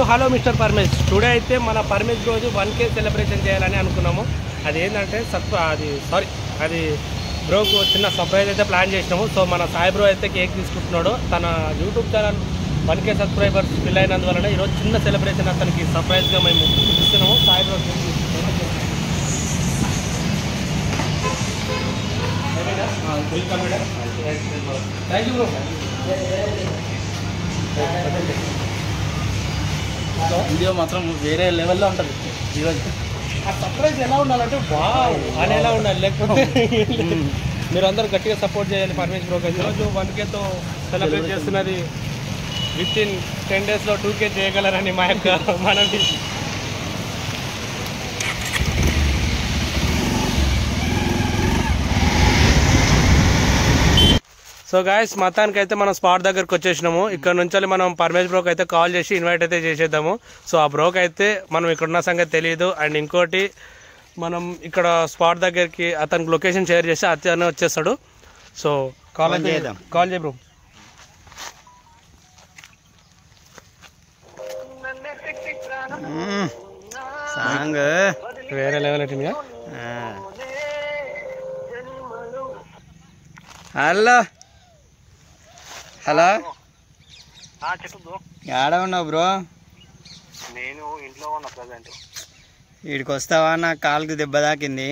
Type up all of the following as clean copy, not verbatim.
Hello mister Paramesh. Today అయితే మన పరమేష్ రోజు 1K సెలబ్రేషన్ చేయాలని అనుకున్నాము. అది ఏంటంటే అది బ్రోకు చిన్న సర్ప్రైజ్ అయితే ప్లాన్ చేసినాము. సో మన సాయి బ్రో అయితే కేక్ తీసుకుంటున్నాడు. తన YouTube channel 1K subscribers fill అయినందువలన ఈరోజు చిన్న సెలబ్రేషన్ అతనికి సర్ప్రైజ్గా మేము ఇస్తున్నాము. సాయి బ్రో కేక్ తీసుకుంటున్నాము. Thank you bro. వీడియో మాత్రం వేరే లెవెల్లో ఉంటుంది ఈరోజు. ఆ సర్ప్రైజ్ ఎలా ఉండాలంటే వావ్ అని ఎలా ఉండాలి, లేకపోతే మీరు అందరూ గట్టిగా సపోర్ట్ చేయాలి పరమేష్ బ్రోకి. ఈరోజు 1Kతో సెలబ్రేట్ చేస్తున్నది. విత్ ఇన్ 10 daysలో 2K చేయగలరని మా యొక్క మనవి. సో గాయస్, మొత్తానికైతే మనం స్పాట్ దగ్గరకు వచ్చేసినాము. ఇక్కడ నుంచి మనం పరమేష్ బ్రోకి అయితే కాల్ చేసి ఇన్వైట్ అయితే చేసేద్దాము. సో ఆ బ్రోకి అయితే మనం ఇక్కడున్న సంగతి తెలియదు. అండ్ ఇంకోటి, మనం ఇక్కడ స్పాట్ దగ్గరికి అతనికి లొకేషన్ షేర్ చేసి అతనే వచ్చేస్తాడు. సో కాల్ చేద్దాం. కాల్ చేయ బ్రో. సాంగ్ వేరే లెవెల్ అయిపోయిందిగా. హలో హలో, చెప్పు బ్రో. ఏడ ఉన్నావు బ్రో? నేను ఇంట్లో ఉన్నా ప్రజెంట్. వీడికి వస్తావా? నా కాలుకి దెబ్బ తాకింది.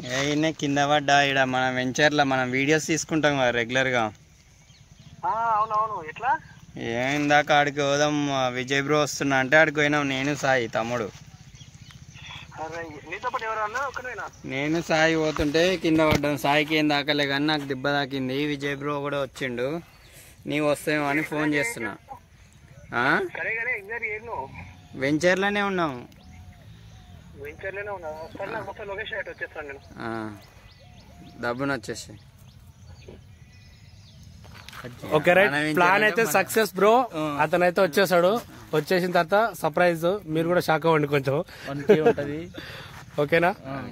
ఈయన కింద పడ్డా. ఇక్కడ మన వెంచర్లో మనం వీడియోస్ తీసుకుంటాం కదా రెగ్యులర్గా. అవునవును. ఎట్లా? ఇందాక ఆడికి పోదాం, విజయ్ బ్రో వస్తున్నా అంటే ఆడికి పోయినాం. నేను సాయి తమ్ముడు. నీతో పాటు ఎవరన్నా ఒకరేనా? నేను సాయి పోతుంటే కింద పడ్డాను. సాయికి ఏం తాకలే కానీ నాకు దెబ్బ తాకింది. విజయ్ బ్రో కూడా వచ్చిండు. నీవు వస్తావేమో అని ఫోన్ చేస్తున్నా. వెంచర్లోనే ఉన్నాము. డబ్బున వచ్చేసి. ఓకే రైట్, ప్లాన్ అయితే సక్సెస్ బ్రో. అతనైతే వచ్చేసాడు. వచ్చేసిన తర్వాత సర్ప్రైజ్, మీరు కూడా షాక్ అవ్వండి కొంచెం. ఓకేనా?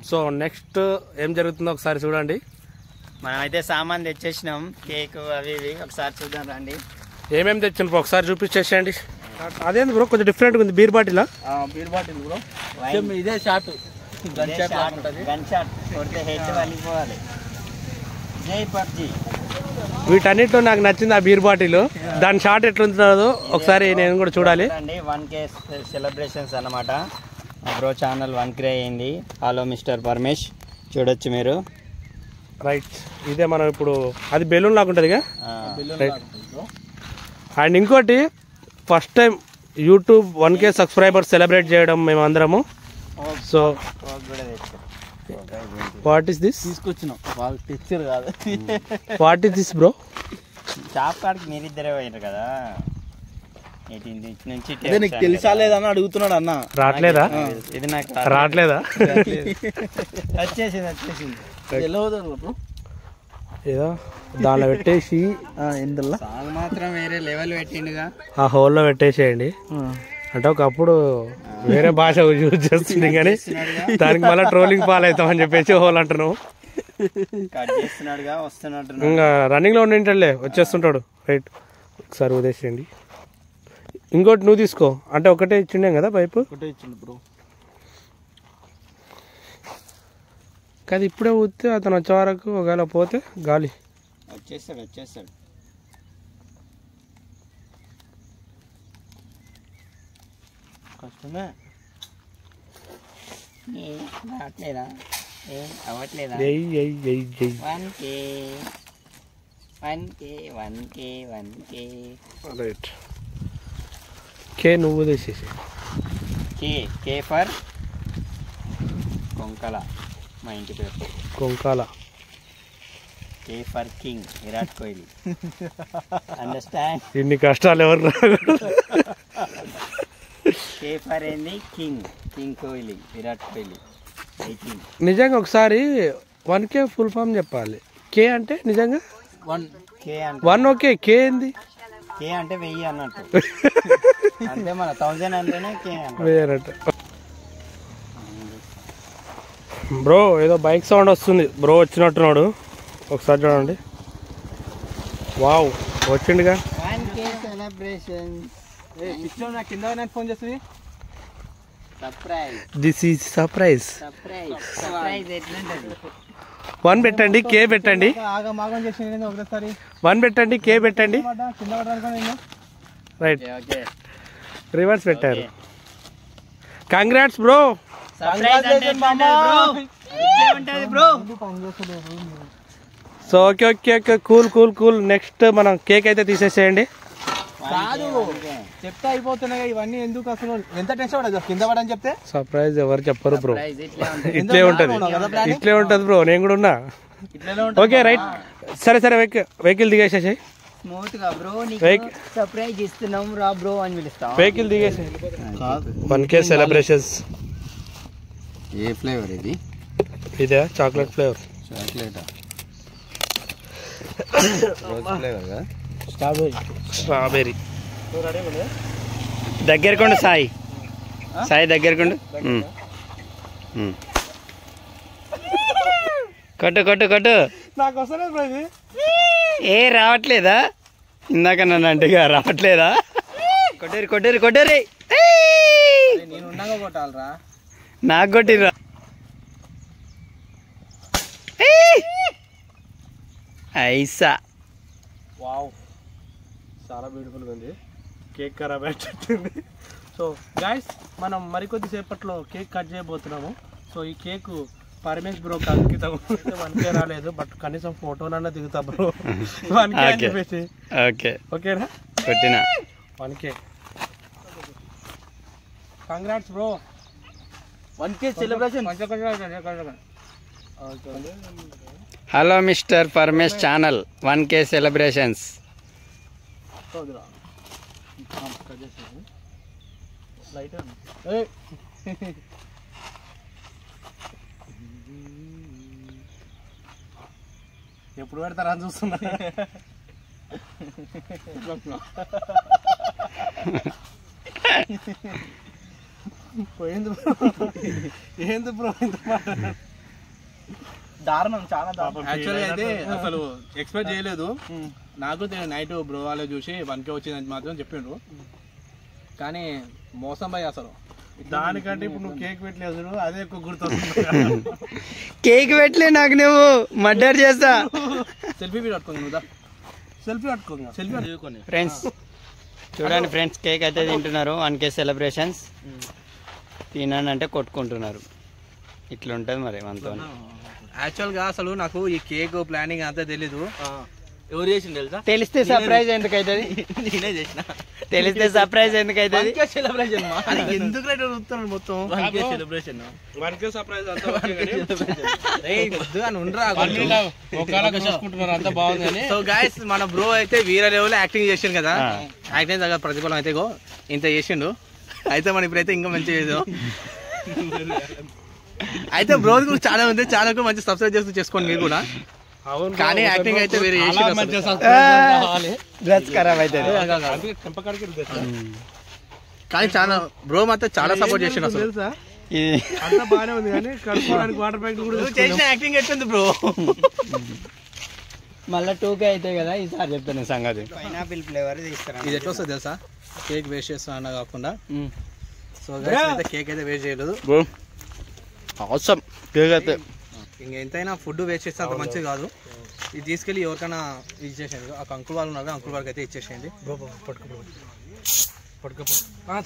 సో నెక్స్ట్ ఏం జరుగుతుందో ఒకసారి చూడండి. మనమైతే సామాన్ తెచ్చేసినాం, కేక్ అవి ఇవి. ఒకసారి చూద్దాం రండి. ఏమేమి తెచ్చిన బ్రో ఒకసారి చూపించేసేయండి. అదేంది బ్రో కొంచెం డిఫరెంట్గా ఉంది. బీర్ బాటిలా? Beer bottle bro. ఇదే షాట్, గన్ షాట్ కొడితే హెడ్ వెళ్ళిపోవాలి. జై పబ్జీ. వీటన్నిటిలో నాకు నచ్చింది ఆ బీర్ బాటిల్. దాని షాట్ ఎట్లుంటుందో ఒకసారి నేను కూడా చూడాలి. 1K సెలబ్రేషన్స్ అన్నమాట. బ్రో ఛానల్ 1K అయింది. హలో మిస్టర్ పరమేష్, చూడొచ్చు మీరు. రైట్, ఇదే మనం ఇప్పుడు అది బెలూన్ లాగా ఉంటుందిగా. రైట్. అండ్ ఇంకోటి, first time YouTube 1K subscribers celebrate చేయడం మేము అందరము. So what is this? తీసుకొచ్చినాం, వాళ్ళు తెచ్చారు కాదు. What is this bro? Shop కాడికి మీరిద్దరే పోయినారు కదా. నుంచి నీకు తెలుసా లేదని అడుగుతున్నాడు అన్న. రావట్లేదా? ఇది నాకు రావట్లేదా? వచ్చేసింది. ఏదో దానిలో పెట్టేసి ఇందులో సాంగ్ మాత్రం వేరే లెవెల్ పెట్టిండుగా. ఆ హోల్లో పెట్టేసేయండి. అంటే ఒకప్పుడు వేరే భాష యూజ్ చేస్తుంది కానీ దానికి మళ్ళీ ట్రోలింగ్ పాలవుతామని చెప్పేసి హోల్ అంటున్నావు. ఇంకా రన్నింగ్ లో ఉండింటలే, వచ్చేస్తుంటాడు. రైట్, ఒకసారి వదిలేసేయండి. ఇంకోటి నువ్వు తీసుకో. అంటే ఒకటే ఇచ్చిండే కదా పైపు. బ్రో కాదు, ఇప్పుడే ఊస్తే అతను వచ్చే వరకు ఒకవేళ పోతే గాలి వచ్చేస్తాడు. కష్టమే. రావట్లేదా? అవ్వట్లేదా? 1K. రైట్, కే నువ్వు తీసేసి. కే ఫర్ కొంకల, మా ఇంటి పేరు Konkala. K for king, Virat Kohli. Understand? ఇన్ని కష్టాలు ఎవరు? కే ఫర్ ఏంది? కింగ్ కోహ్లీ, విరాట్ కోహ్లీ. నిజంగా ఒకసారి 1K ఫుల్ ఫామ్ చెప్పాలి. కే అంటే నిజంగా 1 ఓకే. కే ఏంది? కే అంటే 1000 అన్నట్టు. అంటే మన 1000 అంటేనే కే అన్నట్టు. బ్రో ఏదో బైక్ సౌండ్ వస్తుంది. బ్రో వచ్చినట్టున్నాడు, ఒకసారి చూడండి. వావ్, వచ్చిండుగా. 1K celebration. కింద నాకు ఫోన్ చేస్తుంది. Surprise. This is surprise. Surprise. Surprise ఎట్లుంటది? 1 పెట్టండి, కే పెట్టండి. ఆగమాగం చేసి ఒకసారి 1 పెట్టండి, కే పెట్టండి. కింద పడ్డా. రైట్, రివర్స్ పెట్టారు. Congrats bro. So okay okay okay, cool cool cool. Next మనం కేక్ అయితే తీసేసేయండి. కాదు చెప్తే అయిపోతున్నాయి ఇవన్నీ, ఎందుకు అసలు ఎంత టెన్షన్ పడదు కింద పడని చెప్తే. సర్ప్రైజ్ ఎవరు చెప్పరు బ్రో, ఇట్లే ఉంటది, ఇట్లే ఉంటది బ్రో. నేను కూడా ఉన్నా. ఓకే రైట్, సరే సరే వెహికల్ దిగేసేసాయి. స్మూత్ గా బ్రో సర్ప్రైజ్ ఇస్తున్నాం రా బ్రో అని పిలుస్తాం. వెహికల్ దిగేసి 1K సెలబ్రేషన్స్. ఏ ఫ్లేవర్ ఇది? ఇదే chocolate flavour. Chocolate flavour, strawberry. దగ్గరకుండు సాయి, సాయి దగ్గరకుండు. కట్టు కట్టు కట్టు. నాకు వస్తలేదు. ఏ రావట్లేదా? ఇందాక నన్ను అంటేగా రావట్లేదా? కొట్టేరి కొట్టేరి కొట్టేరి. నేను ఉన్నాగా కొట్టాలరా. నాకు కొట్టిరా. ఐసా. వావ్, చాలా బ్యూటిఫుల్గా ఉంది. కేక్ ఖరాబ్ అయిపోతుంది. సో గాయస్, మనం మరికొద్ది సేపట్లో కేక్ కట్ చేయబోతున్నాము. సో ఈ కేక్ పరమేష్ బ్రో అంకితం. 1K రాలేదు, బట్ కనీసం ఫోటోనన్నా దిగుతా బ్రో. 1K అని చెప్పేసి. ఓకే ఓకేనా, కొట్టిన 1K. Congrats bro. 1K celebration. Hello mister Paramesh channel 1K celebrations. ఎప్పుడు పెడతారా అని చూస్తున్నా. ఏంది బ్రో ఇంత దారుణం, చాలా దారుణం. యాక్చువల్లీ అయితే అసలు ఎక్స్పెక్ట్ చేయలేదు. నాకు నైట్ బ్రో వాళ్ళు చూసి 1K వచ్చిందని మాత్రం చెప్పిండ్రు, కానీ మోసం పోయి అసలు. దానికంటే ఇప్పుడు నువ్వు కేక్ పెట్టలేదు, అదే ఎక్కువ గుర్తొస్తుంది. కేక్ పెట్టలే నాకు, నువ్వు మర్డర్ చేస్తా. సెల్ఫీ పట్టుకోండి, నువ్వు సెల్ఫీ పట్టుకోండి, సెల్ఫీ పట్టుకోండి. ఫ్రెండ్స్ చూడండి ఫ్రెండ్స్, కేక్ అయితే తింటున్నారు. 1K celebrations. తినండి అంటే కొట్టుకుంటున్నారు. ఇట్లా ఉంటుంది మరి మనతో. యాక్చువల్గా అసలు నాకు ఈ కేక్ ప్లానింగ్ అంతా తెలీదు. ఎవరు చేసింది తెలుసా? తెలిస్తే సర్ప్రైజ్ ఎందుకు అవుతుంది? నేనే చేసిన. తెలిస్తే సర్ప్రైజ్ ఎందుకు అవుతుంది? 1K సెలబ్రేషన్ ఎందుకు చూస్తున్నాను మొత్తం. 1K సెలబ్రేషన్ 1K సర్ప్రైజ్ చూసుకుంటున్నారు, అంతా బాగుంది అని. సో గైస్, మన బ్రో అయితే వీర లెవెల్ యాక్టింగ్ చేసిండు కదా. యాక్టింగ్ దగ్గర ప్రతిఫలం అయితే ఇంత చేసిండు. అయితే మనం ఇప్పుడైతే ఇంకా మంచిగా చేద్దాం. అయితే బ్రో కూడా చాలా ఉంది, చాలా మంచి సబ్స్క్రైబ్ చేసుకోండి మీరు కూడా. కానీ యాక్టింగ్ అయితే వేరే డ్రెస్ ఖరాబ్ అవుతుంది. కానీ చాలా బ్రో మాత్రం చాలా సపోర్ట్ చేసిండు అసలు. అంతా బాగానే ఉంది, కానీ కడుక్కోవడానికి వాటర్ ప్యాకెట్ కూడా చేసిన యాక్టింగ్ ఎట్లుంది బ్రో? మళ్ళీ 2K అవుతాయి కదా ఈసారి చెప్తాను సంగతి. పైనాపిల్ ఫ్లేవర్ తీస్తారా? ఇది ఎట్లా వస్తుంది తెలుసా? కేక్ వేస్ట్ చేస్తా అన్న కాకుండా. సో గైస్, అయితే కేక్ అయితే వేస్ట్ చేయలేదు. అవసరం కేక్ అయితే ఇంక ఎంతైనా ఫుడ్ వేస్ట్ చేస్తే అంత మంచిది కాదు. ఇది తీసుకెళ్ళి ఎవరికైనా ఇచ్చేసేయండి. ఆ అంకుల్ వాళ్ళు ఉన్నారు, అంకుల్ వాళ్ళకి అయితే ఇచ్చేసేయండి. పట్టుకో.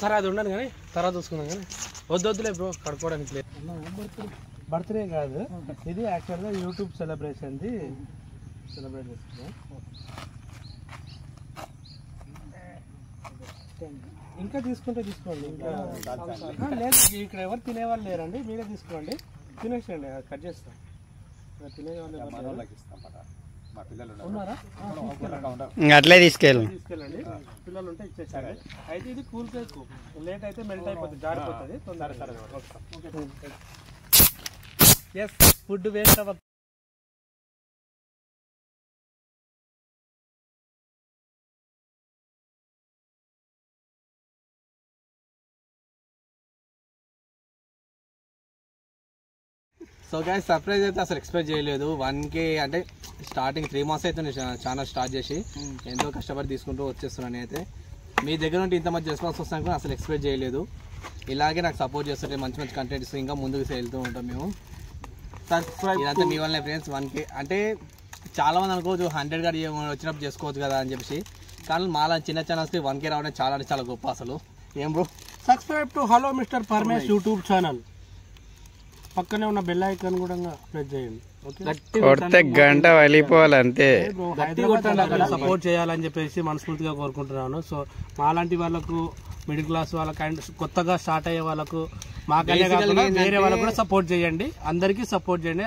సరే అది ఉండను కానీ తర్వాత చూసుకున్నాం, కానీ వద్దులే బ్రో, కడుక్కోవడానికి లేదు. బర్త్డే కాదు ఇది, యాక్చువల్గా యూట్యూబ్ సెలబ్రేషన్ది సెలబ్రేట్ చేస్తున్నాం. ఇంకా తీసుకుంటే తీసుకోండి. ఇంకా లేదు, ఇక్కడ ఎవరు తినేవాళ్ళు లేరండి, మీరే తీసుకోండి, తినేసేయండి, కట్ చేస్తాం. తినేవాళ్ళు ఉన్నారా? అట్లే తీసుకెళ్ళి తీసుకెళ్ళండి, పిల్లలు ఉంటే ఇచ్చేసారు. అయితే ఇది కూల్ కేక్, లేట్ అయితే మెల్ట్ అయిపోతుంది, జారిపోతుంది తొందరగా. ఎస్, ఫుడ్ వేస్ట్ అవ్వ. సో గైస్, సర్ప్రైజ్ అయితే అసలు ఎక్స్పెక్ట్ చేయలేదు. 1K అంటే స్టార్టింగ్ 3 months అయితే నేను ఛానల్ స్టార్ట్ చేసి ఎంతో కష్టపడి తీసుకుంటూ వచ్చేస్తున్నాను. అయితే మీ దగ్గర నుండి ఇంత మంది రెస్పాన్స్ వస్తాను అసలు ఎక్స్పెక్ట్ చేయలేదు. ఇలాగే నాకు సపోర్ట్ చేస్తుంటే మంచి మంచి కంటెంట్ ఇస్తూ ఇంకా ముందుకు వెళ్తూ ఉంటాం మేము. ఇదంతా మీ వల్లనే ఫ్రెండ్స్. 1K అంటే చాలా మంది అనుకోవచ్చు 100 గారు వచ్చినప్పుడు చేసుకోవచ్చు కదా అని చెప్పేసి, కానీ మాలా చిన్న ఛానల్స్కి 1K రావడం చాలా అంటే చాలా గొప్ప. అసలు ఏం bro, subscribe to hello mister Paramesh YouTube channel, పక్కనే ఉన్న బెల్ ఐకాన్ కూడా ప్రెస్ చేయండి. కొడితే గంట వెళ్ళిపోవాలి అంతే. సపోర్ట్ చేయాలని చెప్పేసి మనస్ఫూర్తిగా కోరుకుంటున్నాను. సో మాలాంటి వాళ్ళకు, మిడిల్ క్లాస్ వాళ్ళకి అండ్ కొత్తగా స్టార్ట్ అయ్యే వాళ్ళకు, మాకనే కాకుండా వేరే వాళ్ళకు కూడా సపోర్ట్ చేయండి. అందరికీ సపోర్ట్ చేయండి.